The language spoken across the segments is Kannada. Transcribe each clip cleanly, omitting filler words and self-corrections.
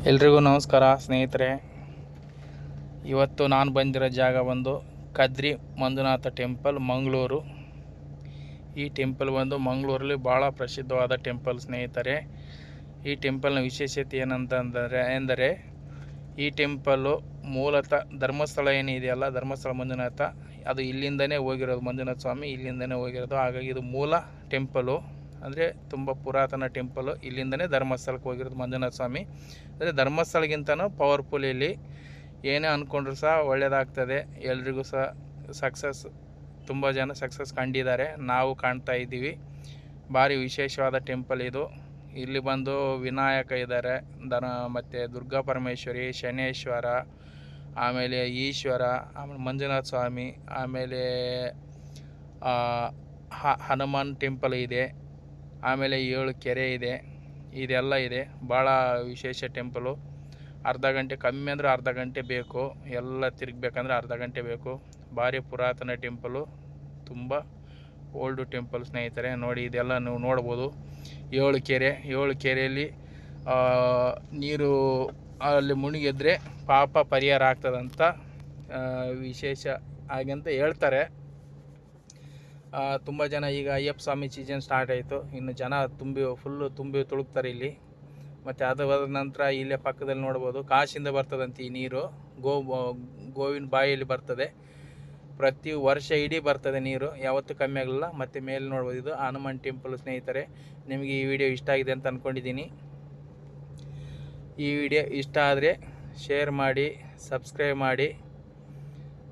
ಎಲ್ರಿಗೂ ನಮಸ್ಕಾರ ಸ್ನೇಹಿತರೆ. ಇವತ್ತು ನಾನು ಬಂದಿರೋ ಜಾಗ ಒಂದು ಕದ್ರಿ ಮಂಜುನಾಥ ಟೆಂಪಲ್, ಮಂಗಳೂರು. ಈ ಟೆಂಪಲ್ ಬಂದು ಮಂಗಳೂರಲ್ಲಿ ಭಾಳ ಪ್ರಸಿದ್ಧವಾದ ಟೆಂಪಲ್ ಸ್ನೇಹಿತರೆ. ಈ ಟೆಂಪಲ್ನ ವಿಶೇಷತೆ ಎಂದರೆ ಈ ಟೆಂಪಲ್ಲು ಮೂಲತಃ ಧರ್ಮಸ್ಥಳ ಏನಿದೆಯಲ್ಲ, ಧರ್ಮಸ್ಥಳ ಮಂಜುನಾಥ, ಅದು ಇಲ್ಲಿಂದನೇ ಹೋಗಿರೋದು. ಮಂಜುನಾಥ ಸ್ವಾಮಿ ಇಲ್ಲಿಂದನೇ ಹೋಗಿರೋದು. ಹಾಗಾಗಿ ಇದು ಮೂಲ ಟೆಂಪಲು, ಅಂದರೆ ತುಂಬ ಪುರಾತನ ಟೆಂಪಲು. ಇಲ್ಲಿಂದನೇ ಧರ್ಮಸ್ಥಳಕ್ಕೆ ಹೋಗಿರೋದು ಮಂಜುನಾಥ ಸ್ವಾಮಿ. ಅಂದರೆ ಧರ್ಮಸ್ಥಳಗಿಂತನೂ ಪವರ್ಫುಲ್. ಇಲ್ಲಿ ಏನೇ ಅಂದ್ಕೊಂಡ್ರು ಸಹ ಒಳ್ಳೆಯದಾಗ್ತದೆ. ಎಲ್ರಿಗೂ ಸಹ ಸಕ್ಸಸ್, ತುಂಬ ಜನ ಸಕ್ಸಸ್ ಕಂಡಿದ್ದಾರೆ, ನಾವು ಕಾಣ್ತಾ ಇದ್ದೀವಿ. ಭಾರಿ ವಿಶೇಷವಾದ ಟೆಂಪಲ್ ಇದು. ಇಲ್ಲಿ ಬಂದು ವಿನಾಯಕ ಇದ್ದಾರೆ, ಮತ್ತು ದುರ್ಗಾ ಪರಮೇಶ್ವರಿ, ಶನೇಶ್ವರ, ಆಮೇಲೆ ಈಶ್ವರ, ಆಮೇಲೆ ಮಂಜುನಾಥ ಸ್ವಾಮಿ, ಆಮೇಲೆ ಹನುಮಾನ್ ಟೆಂಪಲ್ ಇದೆ, ಆಮೇಲೆ 7 ಕೆರೆ ಇದೆ, ಇದೆಲ್ಲ ಇದೆ. ಭಾಳ ವಿಶೇಷ ಟೆಂಪಲು. ಅರ್ಧ ಗಂಟೆ, ಕಮ್ಮಿ ಅಂದರೆ ಅರ್ಧ ಗಂಟೆ ಬೇಕು, ಎಲ್ಲ ತಿರುಗಬೇಕಂದ್ರೆ ಅರ್ಧ ಗಂಟೆ ಬೇಕು. ಭಾರಿ ಪುರಾತನ ಟೆಂಪಲು, ತುಂಬ ಓಲ್ಡು ಟೆಂಪಲ್ ಸ್ನೇಹಿತರೆ. ನೋಡಿ, ಇದೆಲ್ಲ ನೀವು ನೋಡ್ಬೋದು. 7 ಕೆರೆ, 7 ಕೆರೆಯಲ್ಲಿ ನೀರು ಅಲ್ಲಿ ಮುಳುಗಿದ್ರೆ ಪಾಪ ಪರಿಹಾರ ಆಗ್ತದಂತ ವಿಶೇಷ ಹಾಗಂತ ಹೇಳ್ತಾರೆ. ತುಂಬ ಜನ, ಈಗ ಅಯ್ಯಪ್ಪ ಸ್ವಾಮಿ ಸೀಸನ್ ಸ್ಟಾರ್ಟ್ ಆಯಿತು, ಇನ್ನು ಜನ ಫುಲ್ಲು ತುಂಬಿ ತುಳುಕ್ತಾರೆ ಇಲ್ಲಿ. ಮತ್ತು ಅದು ಹೋದ ನಂತರ ಇಲ್ಲೇ ಪಕ್ಕದಲ್ಲಿ ನೋಡ್ಬೋದು, ಕಾಶಿಂದ ಬರ್ತದಂತೆ ಈ ನೀರು. ಗೋವಿನ ಬಾಯಿಯಲ್ಲಿ ಬರ್ತದೆ, ಪ್ರತಿ ವರ್ಷ ಇಡೀ ಬರ್ತದೆ ನೀರು, ಯಾವತ್ತೂ ಕಮ್ಮಿ ಆಗಲಿಲ್ಲ. ಮತ್ತು ಮೇಲೆ ನೋಡ್ಬೋದು, ಇದು ಹನುಮಾನ್ ಟೆಂಪಲ್ ಸ್ನೇಹಿತರೆ. ನಿಮಗೆ ಈ ವಿಡಿಯೋ ಇಷ್ಟ ಆಗಿದೆ ಅಂತ ಅಂದ್ಕೊಂಡಿದ್ದೀನಿ. ಈ ವಿಡಿಯೋ ಇಷ್ಟ ಆದರೆ ಶೇರ್ ಮಾಡಿ, ಸಬ್ಸ್ಕ್ರೈಬ್ ಮಾಡಿ,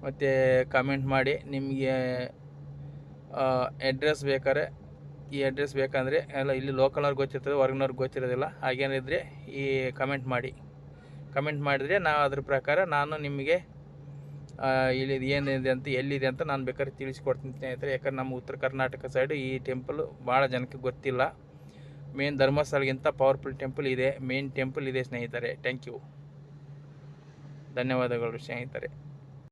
ಮತ್ತು ಕಮೆಂಟ್ ಮಾಡಿ. ನಿಮಗೆ ಅಡ್ರೆಸ್ ಬೇಕಾದ್ರೆ, ಈ ಅಡ್ರೆಸ್ ಬೇಕಂದರೆ ಎಲ್ಲ ಇಲ್ಲಿ ಲೋಕಲ್ನವ್ರಿಗೆ ಗೊತ್ತಿರ್ತದೆ, ಹೊರಗಿನವ್ರಿಗೆ ಗೊತ್ತಿರೋದಿಲ್ಲ. ಹಾಗೇನಿದ್ರೆ ಈ ಕಮೆಂಟ್ ಮಾಡಿದರೆ ನಾವು ಅದ್ರ ಪ್ರಕಾರ ನಾನು ನಿಮಗೆ ಇಲ್ಲಿ ಏನಿದೆ ಅಂತ, ಎಲ್ಲಿದೆ ಅಂತ ನಾನು ಬೇಕಾದ್ರೆ ತಿಳಿಸ್ಕೊಡ್ತೀನಿ ಸ್ನೇಹಿತರೆ. ಯಾಕಂದ್ರೆ ನಮ್ಮ ಉತ್ತರ ಕರ್ನಾಟಕ ಸೈಡು ಈ ಟೆಂಪಲ್ ಭಾಳ ಜನಕ್ಕೆ ಗೊತ್ತಿಲ್ಲ. ಮೇನ್ ಧರ್ಮಸ್ಥಳಗಿಂತ ಪವರ್ಫುಲ್ ಟೆಂಪಲ್ ಇದೆ, ಮೇನ್ ಟೆಂಪಲ್ ಇದೆ ಸ್ನೇಹಿತರೆ. ಥ್ಯಾಂಕ್ ಯು, ಧನ್ಯವಾದಗಳು ಸ್ನೇಹಿತರೆ.